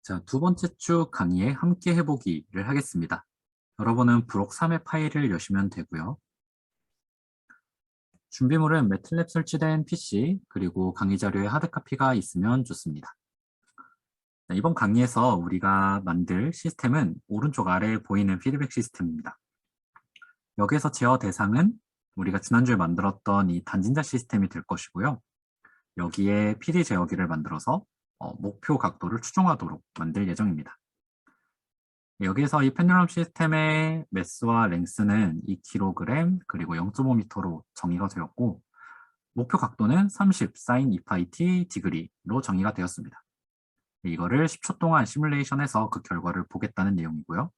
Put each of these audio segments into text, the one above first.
자, 두 번째 주 강의에 함께 해보기를 하겠습니다. 여러분은 브록 3의 파일을 여시면 되고요. 준비물은 매틀랩 설치된 PC, 그리고 강의 자료의 하드카피가 있으면 좋습니다. 자, 이번 강의에서 우리가 만들 시스템은 오른쪽 아래에 보이는 피드백 시스템입니다. 여기에서 제어 대상은 우리가 지난주에 만들었던 이 단진자 시스템이 될 것이고요. 여기에 PD 제어기를 만들어서 목표 각도를 추종하도록 만들 예정입니다. 여기에서 이 펜듈럼 시스템의 매스와 랭스는 2kg 그리고 0.5m로 정의가 되었고, 목표 각도는 30 sin 2πt 디그리로 정의가 되었습니다. 이거를 10초 동안 시뮬레이션해서 그 결과를 보겠다는 내용이고요.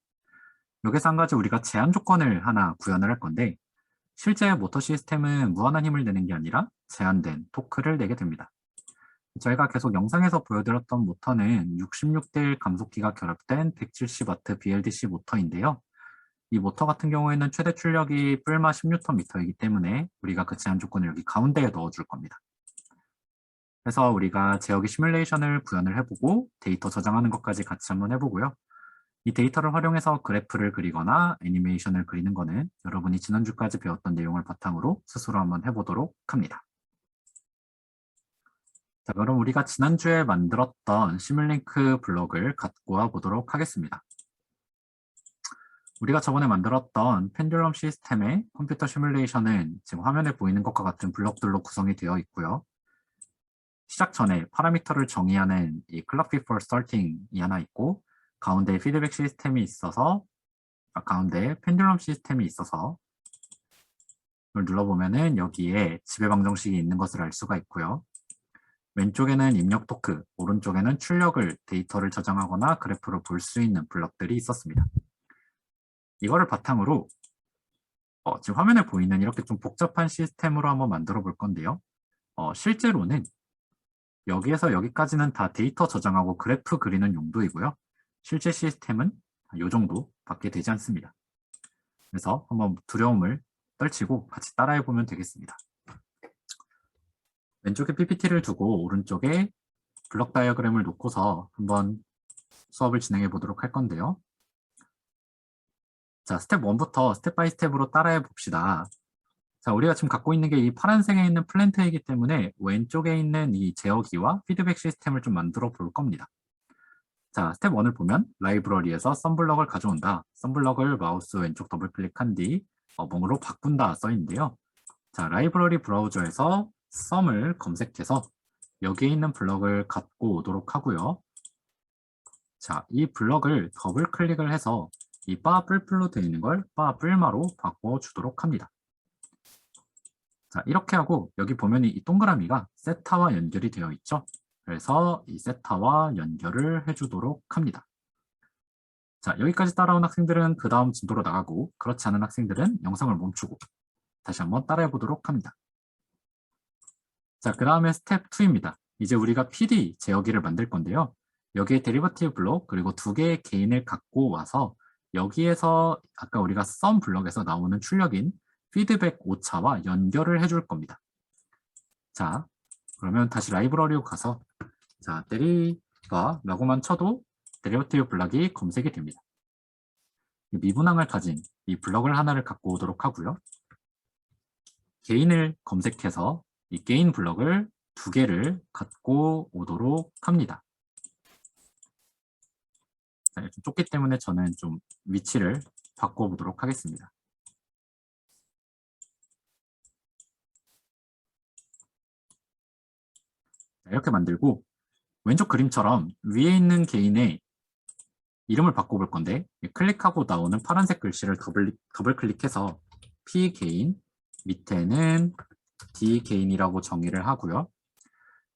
여기서 한 가지 우리가 제한 조건을 하나 구현을 할 건데, 실제 모터 시스템은 무한한 힘을 내는 게 아니라 제한된 토크를 내게 됩니다. 저희가 계속 영상에서 보여드렸던 모터는 66대1 감속기가 결합된 170W BLDC 모터인데요. 이 모터 같은 경우에는 최대 출력이 뿔마 10Nm이기 때문에 우리가 그 제한 조건을 여기 가운데에 넣어줄 겁니다. 그래서 우리가 제어기 시뮬레이션을 구현을 해보고 데이터 저장하는 것까지 같이 한번 해보고요. 이 데이터를 활용해서 그래프를 그리거나 애니메이션을 그리는 거는 여러분이 지난주까지 배웠던 내용을 바탕으로 스스로 한번 해보도록 합니다. 자, 그럼 우리가 지난주에 만들었던 시뮬링크 블록을 갖고 와 보도록 하겠습니다. 우리가 저번에 만들었던 펜듈럼 시스템의 컴퓨터 시뮬레이션은 지금 화면에 보이는 것과 같은 블록들로 구성이 되어 있고요. 시작 전에 파라미터를 정의하는 이 clock before starting이 하나 있고, 가운데 피드백 시스템이 있어서, 가운데 펜듈럼 시스템이 있어서 이걸 눌러보면은 여기에 지배방정식이 있는 것을 알 수가 있고요. 왼쪽에는 입력 토크, 오른쪽에는 출력을 데이터를 저장하거나 그래프로 볼 수 있는 블럭들이 있었습니다. 이거를 바탕으로 지금 화면에 보이는 이렇게 좀 복잡한 시스템으로 한번 만들어 볼 건데요. 실제로는 여기에서 여기까지는 다 데이터 저장하고 그래프 그리는 용도이고요. 실제 시스템은 이 정도밖에 되지 않습니다. 그래서 한번 두려움을 떨치고 같이 따라해 보면 되겠습니다. 왼쪽에 PPT를 두고 오른쪽에 블록 다이어그램을 놓고서 한번 수업을 진행해 보도록 할 건데요. 자, 스텝 1부터 스텝 바이 스텝으로 따라해 봅시다. 자, 우리가 지금 갖고 있는 게 이 파란색에 있는 플랜트이기 때문에 왼쪽에 있는 이 제어기와 피드백 시스템을 좀 만들어 볼 겁니다. 자, 스텝 1을 보면 라이브러리에서 썸블럭을 가져온다. 썸블럭을 마우스 왼쪽 더블 클릭한 뒤 멍으로 바꾼다 써 있는데요. 자, 라이브러리 브라우저에서 썸을 검색해서 여기에 있는 블럭을 갖고 오도록 하고요. 자, 이 블럭을 더블 클릭을 해서 이 바 뿔뿔로 되어 있는 걸 바 뿔마로 바꿔주도록 합니다. 자, 이렇게 하고 여기 보면 이 동그라미가 세타와 연결이 되어 있죠. 그래서 이 세타와 연결을 해주도록 합니다. 자, 여기까지 따라온 학생들은 그 다음 진도로 나가고, 그렇지 않은 학생들은 영상을 멈추고 다시 한번 따라해 보도록 합니다. 자, 그 다음에 스텝 2입니다. 이제 우리가 PD 제어기를 만들 건데요. 여기에 데리버티브 블록 그리고 두 개의 개인을 갖고 와서 여기에서 아까 우리가 썸 블럭에서 나오는 출력인 피드백 오차와 연결을 해줄 겁니다. 자, 그러면 다시 라이브러리로 가서 자, 데리바 라고만 쳐도 데리버티브 블럭이 검색이 됩니다. 미분항을 가진 이 블럭을 하나를 갖고 오도록 하고요. 개인을 검색해서 이 개인 블럭을 두 개를 갖고 오도록 합니다. 자, 좀 좁기 때문에 저는 좀 위치를 바꿔보도록 하겠습니다. 자, 이렇게 만들고 왼쪽 그림처럼 위에 있는 개인의 이름을 바꿔볼 건데, 클릭하고 나오는 파란색 글씨를 더블 클릭해서 P 개인, 밑에는 D 개인이라고 정의를 하고요.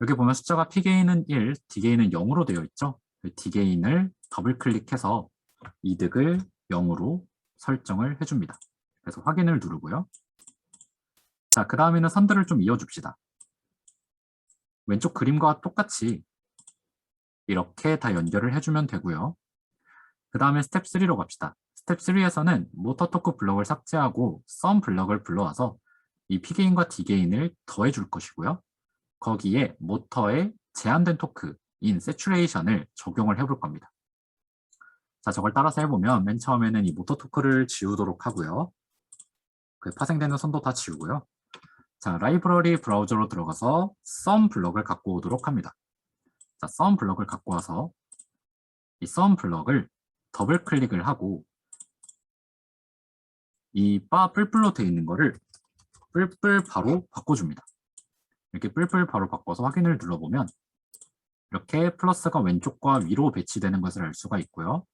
여기 보면 숫자가 P 개인은 1, D 개인은 0으로 되어 있죠. D 개인을 더블 클릭해서 이득을 0으로 설정을 해줍니다. 그래서 확인을 누르고요. 자, 그 다음에는 선들을 좀 이어줍시다. 왼쪽 그림과 똑같이 이렇게 다 연결을 해주면 되고요. 그 다음에 스텝 3로 갑시다. 스텝 3에서는 모터 토크 블럭을 삭제하고 썸 블럭을 불러와서 이 P게인과 D게인을 더해줄 것이고요. 거기에 모터의 제한된 토크, saturation을 적용을 해볼 겁니다. 자, 저걸 따라서 해보면 맨 처음에는 이 모터 토크를 지우도록 하고요. 그 파생되는 선도 다 지우고요. 자, 라이브러리 브라우저로 들어가서 sum 블럭을 갖고 오도록 합니다. 자, sum 블럭을 갖고 와서 이 sum 블럭을 더블 클릭을 하고 이 바 뿔뿔로 되어 있는 거를 뿔뿔 바로 바꿔줍니다. 이렇게 뿔뿔 바로 바꿔서 확인을 눌러보면 이렇게 플러스가 왼쪽과 위로 배치되는 것을 알 수가 있고요.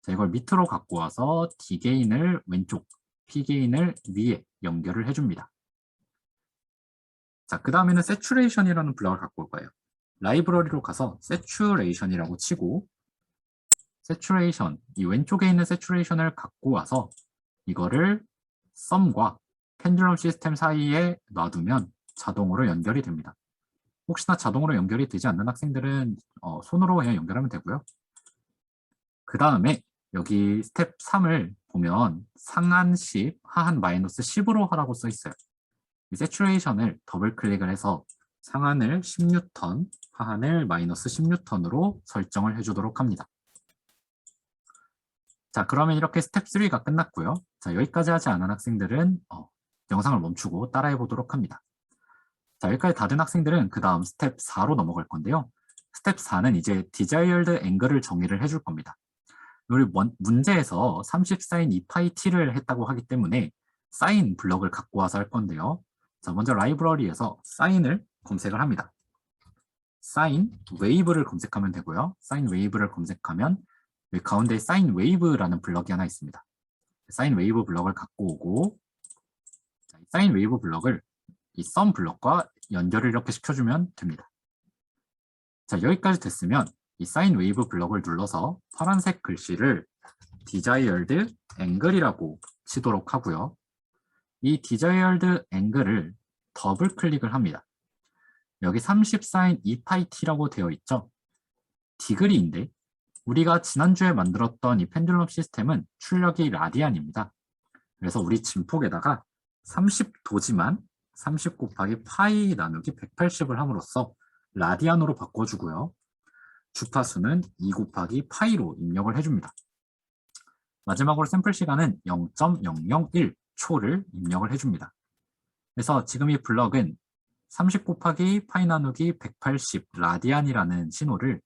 자, 이걸 밑으로 갖고 와서 D게인을 왼쪽, P게인을 위에 연결을 해줍니다. 자, 그 다음에는 saturation이라는 블럭을 갖고 올 거예요. 라이브러리로 가서 saturation이라고 치고 saturation, 이 왼쪽에 있는 saturation을 갖고 와서 이거를 sum과 pendulum 시스템 사이에 놔두면 자동으로 연결이 됩니다. 혹시나 자동으로 연결이 되지 않는 학생들은 손으로 그냥 연결하면 되고요. 그 다음에 여기 스텝 3을 보면 상한 10, 하한 마이너스 10으로 하라고 써 있어요. 이 saturation을 더블 클릭을 해서 상한을 10뉴턴, 하한을 마이너스 10뉴턴으로 설정을 해주도록 합니다. 자, 그러면 이렇게 스텝 3가 끝났고요. 자, 여기까지 하지 않은 학생들은 영상을 멈추고 따라해 보도록 합니다. 자, 여기까지 다 된 학생들은 그 다음 스텝 4로 넘어갈 건데요. 스텝 4는 이제 desired angle을 정의를 해줄 겁니다. 우리 문제에서 30sin 2파이 t를 했다고 하기 때문에 sin 블럭을 갖고 와서 할 건데요. 자, 먼저 라이브러리에서 sign을 검색을 합니다. sin wave를 검색하면 되고요. sin wave를 검색하면 여기 가운데 sin wave라는 블럭이 하나 있습니다. sin wave 블럭을 갖고 오고 자, sin wave 블럭을 이 sum 블럭과 연결을 이렇게 시켜주면 됩니다. 자, 여기까지 됐으면 이 sin wave 블럭을 눌러서 파란색 글씨를 desired angle이라고 치도록 하고요. 이 desired angle을 더블 클릭을 합니다. 여기 30sin 2파이 t라고 되어 있죠. 디그리인데 우리가 지난주에 만들었던 이 펜듈럼 시스템은 출력이 라디안입니다. 그래서 우리 진폭에다가 30도지만 30 곱하기 파이 나누기 180을 함으로써 라디안으로 바꿔주고요. 주파수는 2 곱하기 파이로 입력을 해줍니다. 마지막으로 샘플 시간은 0.001초를 입력을 해줍니다. 그래서 지금 이 블럭은 30 곱하기 파이 나누기 180 라디안이라는 신호를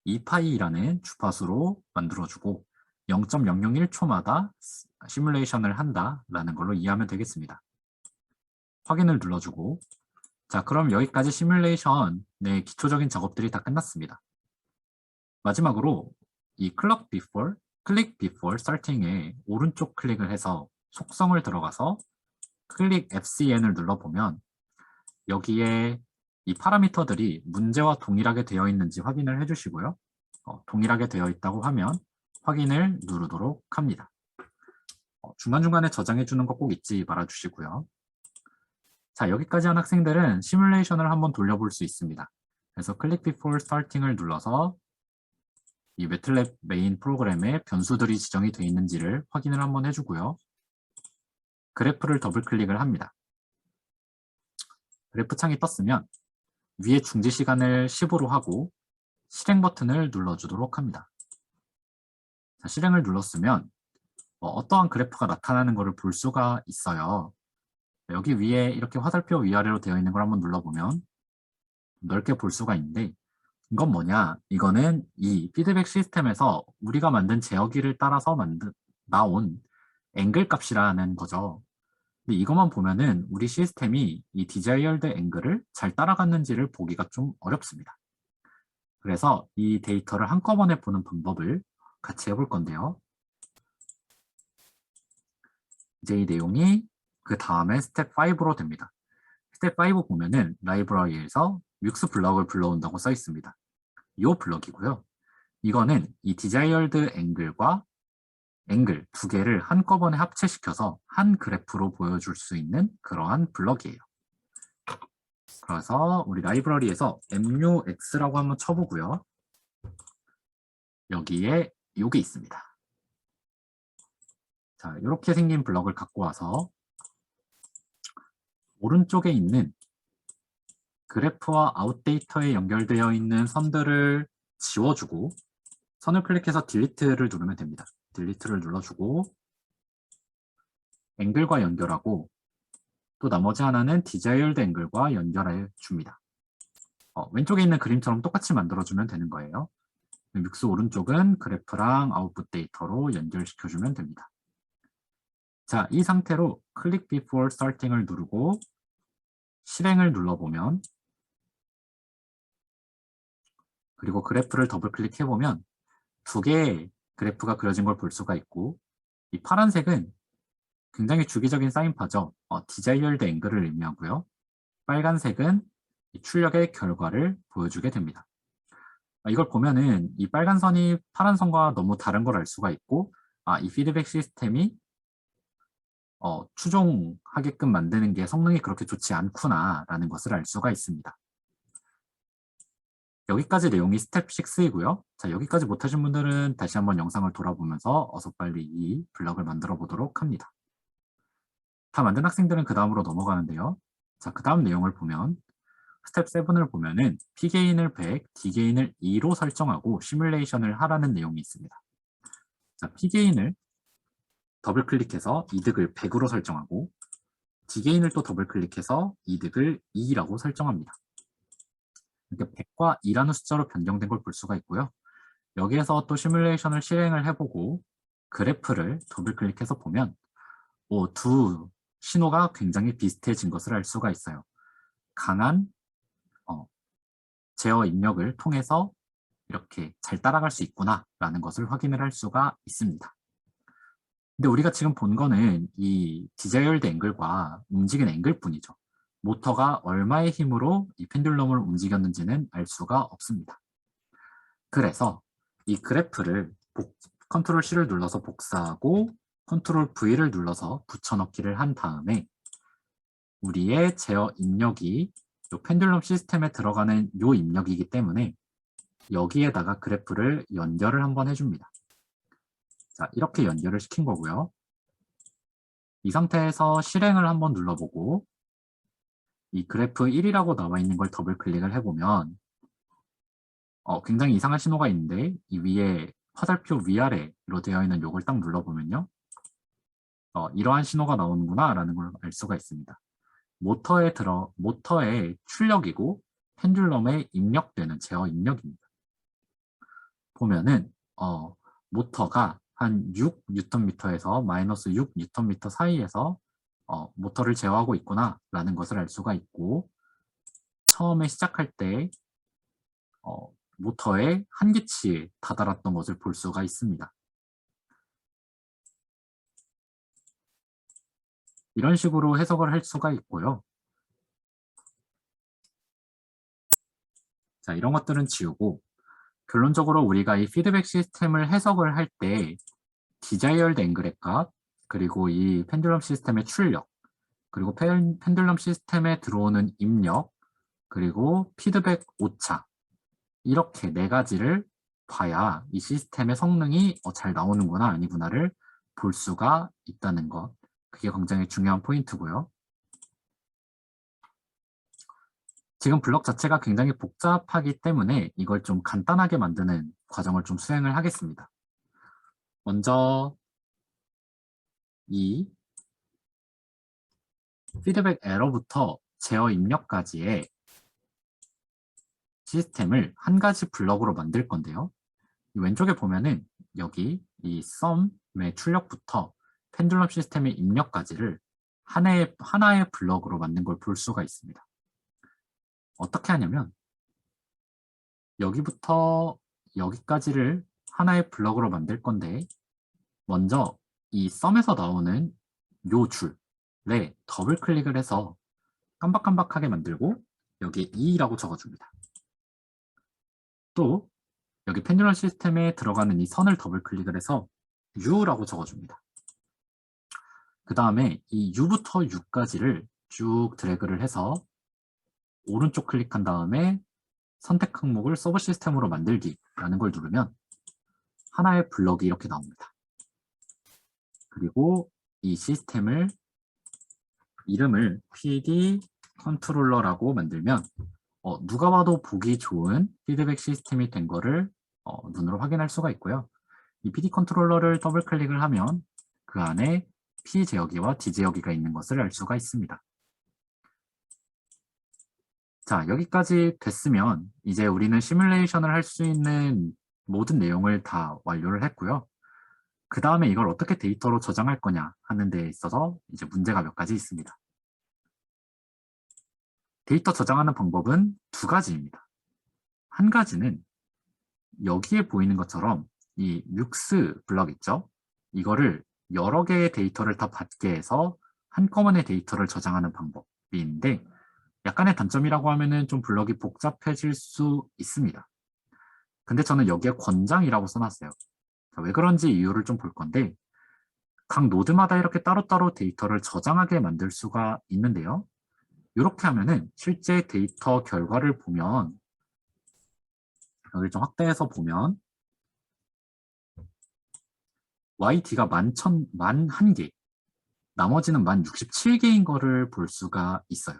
2파이라는 주파수로 만들어주고 0.001초마다 시뮬레이션을 한다라는 걸로 이해하면 되겠습니다. 확인을 눌러주고 자, 그럼 여기까지 시뮬레이션의 기초적인 작업들이 다 끝났습니다. 마지막으로 이 click before starting에 오른쪽 클릭을 해서 속성을 들어가서 클릭 FCN을 눌러보면 여기에 이 파라미터들이 문제와 동일하게 되어 있는지 확인을 해주시고요. 동일하게 되어 있다고 하면 확인을 누르도록 합니다. 중간중간에 저장해주는 거 꼭 잊지 말아주시고요. 자, 여기까지 한 학생들은 시뮬레이션을 한번 돌려볼 수 있습니다. 그래서 Click Before Starting을 눌러서 이 매틀랩 메인 프로그램에 변수들이 지정이 되어 있는지를 확인을 한번 해주고요. 그래프를 더블 클릭을 합니다. 그래프 창이 떴으면 위에 중지 시간을 10으로 하고 실행 버튼을 눌러주도록 합니다. 자, 실행을 눌렀으면 어떠한 그래프가 나타나는 것을 볼 수가 있어요. 여기 위에 이렇게 화살표 위아래로 되어 있는 걸 한번 눌러보면 넓게 볼 수가 있는데 이건 뭐냐? 이거는 이 피드백 시스템에서 우리가 만든 제어기를 따라서 나온 앵글 값이라는 거죠. 근데 이것만 보면은 우리 시스템이 이 desired angle을 잘 따라갔는지를 보기가 좀 어렵습니다. 그래서 이 데이터를 한꺼번에 보는 방법을 같이 해볼 건데요. 이제 이 내용이 그 다음에 스텝 5로 됩니다. 스텝 5 보면은 라이브러리에서 믹스 블럭을 불러온다고 써 있습니다. 이 블럭이고요. 이거는 이 desired angle과 앵글 두 개를 한꺼번에 합체시켜서 한 그래프로 보여줄 수 있는 그러한 블럭이에요. 그래서 우리 라이브러리에서 mux라고 한번 쳐보고요. 여기에 요게 있습니다. 자, 이렇게 생긴 블럭을 갖고 와서 오른쪽에 있는 그래프와 아웃데이터에 연결되어 있는 선들을 지워주고 선을 클릭해서 딜리트를 누르면 됩니다. 딜리트를 눌러주고 앵글과 연결하고 또 나머지 하나는 desired 앵글과 연결해 줍니다. 왼쪽에 있는 그림처럼 똑같이 만들어주면 되는 거예요. 믹스 오른쪽은 그래프랑 아웃풋 데이터로 연결시켜주면 됩니다. 자, 이 상태로 클릭 before starting을 누르고 실행을 눌러보면 그리고 그래프를 더블 클릭해보면 두 개의 그래프가 그려진 걸 볼 수가 있고 이 파란색은 굉장히 주기적인 사인파죠. desired 앵글을 의미하고요. 빨간색은 이 출력의 결과를 보여주게 됩니다. 이걸 보면은 이 빨간 선이 파란 선과 너무 다른 걸 알 수가 있고 이 피드백 시스템이 추종하게끔 만드는 게 성능이 그렇게 좋지 않구나라는 것을 알 수가 있습니다. 여기까지 내용이 스텝 6이고요. 자, 여기까지 못하신 분들은 다시 한번 영상을 돌아보면서 어서 빨리 이 블럭을 만들어 보도록 합니다. 다 만든 학생들은 그 다음으로 넘어가는데요. 자, 그 다음 내용을 보면 스텝 7을 보면은 P게인을 100, D게인을 2로 설정하고 시뮬레이션을 하라는 내용이 있습니다. 자, P게인을 더블 클릭해서 이득을 100으로 설정하고 D게인을 또 더블 클릭해서 이득을 2라고 설정합니다. 이렇게 100과 2라는 숫자로 변경된 걸 볼 수가 있고요. 여기에서 또 시뮬레이션을 실행을 해보고 그래프를 더블 클릭해서 보면 두 신호가 굉장히 비슷해진 것을 알 수가 있어요. 강한 제어 입력을 통해서 이렇게 잘 따라갈 수 있구나 라는 것을 확인을 할 수가 있습니다. 근데 우리가 지금 본 거는 이 desired 앵글과 움직인 앵글 뿐이죠. 모터가 얼마의 힘으로 이 펜듈럼을 움직였는지는 알 수가 없습니다. 그래서 이 그래프를 컨트롤 C를 눌러서 복사하고 컨트롤 V를 눌러서 붙여넣기를 한 다음에 우리의 제어 입력이 이 펜듈럼 시스템에 들어가는 이 입력이기 때문에 여기에다가 그래프를 연결을 한번 해줍니다. 자, 이렇게 연결을 시킨 거고요. 이 상태에서 실행을 한번 눌러보고 이 그래프 1이라고 나와 있는 걸 더블 클릭을 해보면 굉장히 이상한 신호가 있는데 이 위에 화살표 위아래로 되어 있는 요걸 딱 눌러보면요. 이러한 신호가 나오는구나 라는 걸 알 수가 있습니다. 모터의 출력이고 펜듈럼에 입력되는 제어 입력입니다. 보면은 모터가 한 6Nm에서 마이너스 6Nm 사이에서 모터를 제어하고 있구나 라는 것을 알 수가 있고 처음에 시작할 때 모터의 한계치에 다다랐던 것을 볼 수가 있습니다. 이런 식으로 해석을 할 수가 있고요. 자, 이런 것들은 지우고 결론적으로 우리가 이 피드백 시스템을 해석을 할 때 desired 앵글의 값, 그리고 이 펜듈럼 시스템의 출력, 그리고 펜듈럼 시스템에 들어오는 입력, 그리고 피드백 오차 이렇게 네 가지를 봐야 이 시스템의 성능이 잘 나오는구나 아니구나를 볼 수가 있다는 것. 그게 굉장히 중요한 포인트고요. 지금 블럭 자체가 굉장히 복잡하기 때문에 이걸 좀 간단하게 만드는 과정을 좀 수행을 하겠습니다. 먼저 이 피드백 에러부터 제어 입력까지의 시스템을 한 가지 블럭으로 만들 건데요. 왼쪽에 보면은 여기 이 sum의 출력부터 펜듈럼 시스템의 입력까지를 하나의 블럭으로 만든 걸 볼 수가 있습니다. 어떻게 하냐면 여기부터 여기까지를 하나의 블럭으로 만들 건데 먼저 이 sum에서 나오는 요 줄에 더블 클릭을 해서 깜박깜박하게 만들고 여기에 2라고 적어줍니다. 또 여기 펜듈럼 시스템에 들어가는 이 선을 더블 클릭을 해서 U라고 적어줍니다. 그 다음에 이 U부터 U까지를 쭉 드래그를 해서 오른쪽 클릭한 다음에 선택 항목을 서브 시스템으로 만들기라는 걸 누르면 하나의 블럭이 이렇게 나옵니다. 그리고 이 시스템을 이름을 PD 컨트롤러라고 만들면 누가 봐도 보기 좋은 피드백 시스템이 된 거를 눈으로 확인할 수가 있고요. 이 PD 컨트롤러를 더블 클릭을 하면 그 안에 P 제어기와 D 제어기가 있는 것을 알 수가 있습니다. 자, 여기까지 됐으면 이제 우리는 시뮬레이션을 할 수 있는 모든 내용을 다 완료를 했고요. 그 다음에 이걸 어떻게 데이터로 저장할 거냐 하는 데 있어서 이제 문제가 몇 가지 있습니다. 데이터 저장하는 방법은 두 가지입니다. 한 가지는 여기에 보이는 것처럼 이 뮤크스 블럭 있죠? 이거를 여러 개의 데이터를 다 받게 해서 한꺼번에 데이터를 저장하는 방법인데 약간의 단점이라고 하면은 좀 블럭이 복잡해질 수 있습니다. 근데 저는 여기에 권장이라고 써놨어요. 자, 왜 그런지 이유를 좀 볼 건데 각 노드마다 이렇게 따로따로 데이터를 저장하게 만들 수가 있는데요. 이렇게 하면은 실제 데이터 결과를 보면 여기를 좀 확대해서 보면 YD가 11,000개, 나머지는 1067개인 거를 볼 수가 있어요.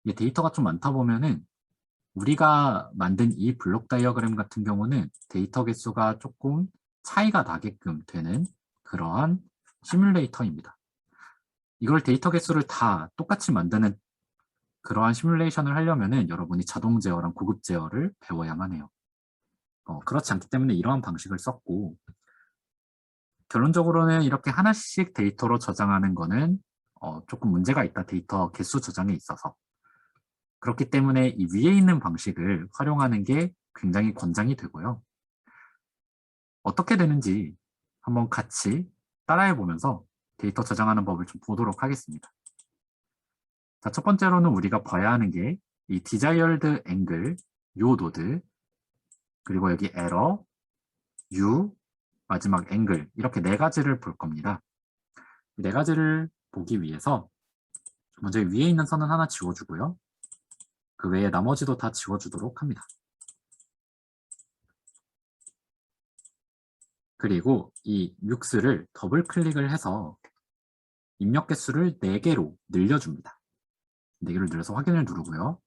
이게 데이터가 좀 많다 보면은 우리가 만든 이 블록 다이어그램 같은 경우는 데이터 개수가 조금 차이가 나게끔 되는 그러한 시뮬레이터입니다. 이걸 데이터 개수를 다 똑같이 만드는 그러한 시뮬레이션을 하려면은 여러분이 자동 제어랑 고급 제어를 배워야만 해요. 그렇지 않기 때문에 이러한 방식을 썼고 결론적으로는 이렇게 하나씩 데이터로 저장하는 거는 조금 문제가 있다. 데이터 개수 저장에 있어서. 그렇기 때문에 이 위에 있는 방식을 활용하는 게 굉장히 권장이 되고요. 어떻게 되는지 한번 같이 따라해 보면서 데이터 저장하는 법을 좀 보도록 하겠습니다. 자, 첫 번째로는 우리가 봐야 하는 게 이 desired angle, 요 노드, 그리고 여기 error, u, 마지막 angle 이렇게 네 가지를 볼 겁니다. 이 네 가지를 보기 위해서 먼저 위에 있는 선은 하나 지워주고요. 그 외에 나머지도 다 지워주도록 합니다. 그리고 이 뮤크스를 더블 클릭을 해서 입력 개수를 4개로 늘려줍니다. 4개를 늘려서 확인을 누르고요.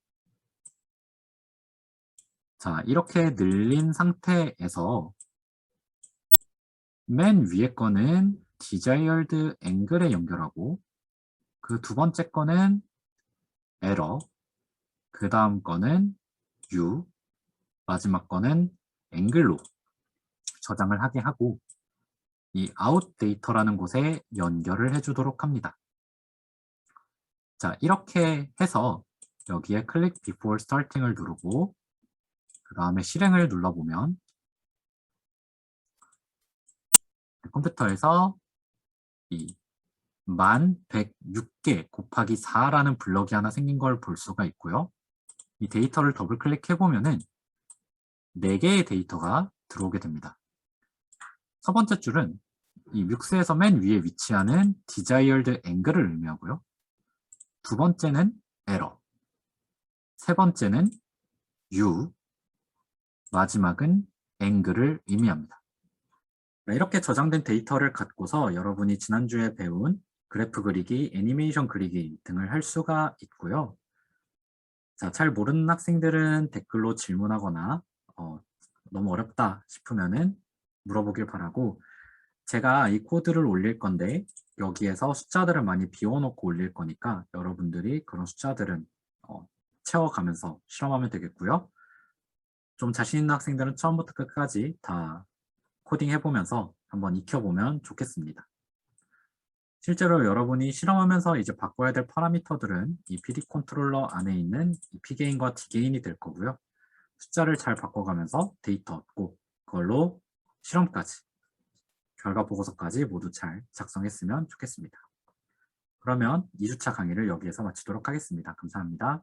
자, 이렇게 늘린 상태에서 맨 위에 거는 desired angle에 연결하고 그 두 번째 거는 error, 그 다음 거는 u, 마지막 거는 angle로 저장을 하게 하고 이 out 데이터라는 곳에 연결을 해주도록 합니다. 자, 이렇게 해서 여기에 click before starting을 누르고 그 다음에 실행을 눌러보면 컴퓨터에서 이 1106개 곱하기 4라는 블럭이 하나 생긴 걸 볼 수가 있고요. 이 데이터를 더블 클릭해보면은 4개의 데이터가 들어오게 됩니다. 첫 번째 줄은 이 뮤크스에서 맨 위에 위치하는 desired angle를 의미하고요. 두 번째는 error, 세 번째는 u, 마지막은 angle를 의미합니다. 이렇게 저장된 데이터를 갖고서 여러분이 지난주에 배운 그래프 그리기, 애니메이션 그리기 등을 할 수가 있고요. 자, 잘 모르는 학생들은 댓글로 질문하거나 너무 어렵다 싶으면은 물어보길 바라고 제가 이 코드를 올릴 건데 여기에서 숫자들을 많이 비워놓고 올릴 거니까 여러분들이 그런 숫자들은 채워가면서 실험하면 되겠고요. 좀 자신 있는 학생들은 처음부터 끝까지 다 코딩 해보면서 한번 익혀보면 좋겠습니다. 실제로 여러분이 실험하면서 이제 바꿔야 될 파라미터들은 이 PD 컨트롤러 안에 있는 이 P게인과 D게인이 될 거고요. 숫자를 잘 바꿔가면서 데이터 얻고 그걸로 실험까지, 결과 보고서까지 모두 잘 작성했으면 좋겠습니다. 그러면 2주차 강의를 여기에서 마치도록 하겠습니다. 감사합니다.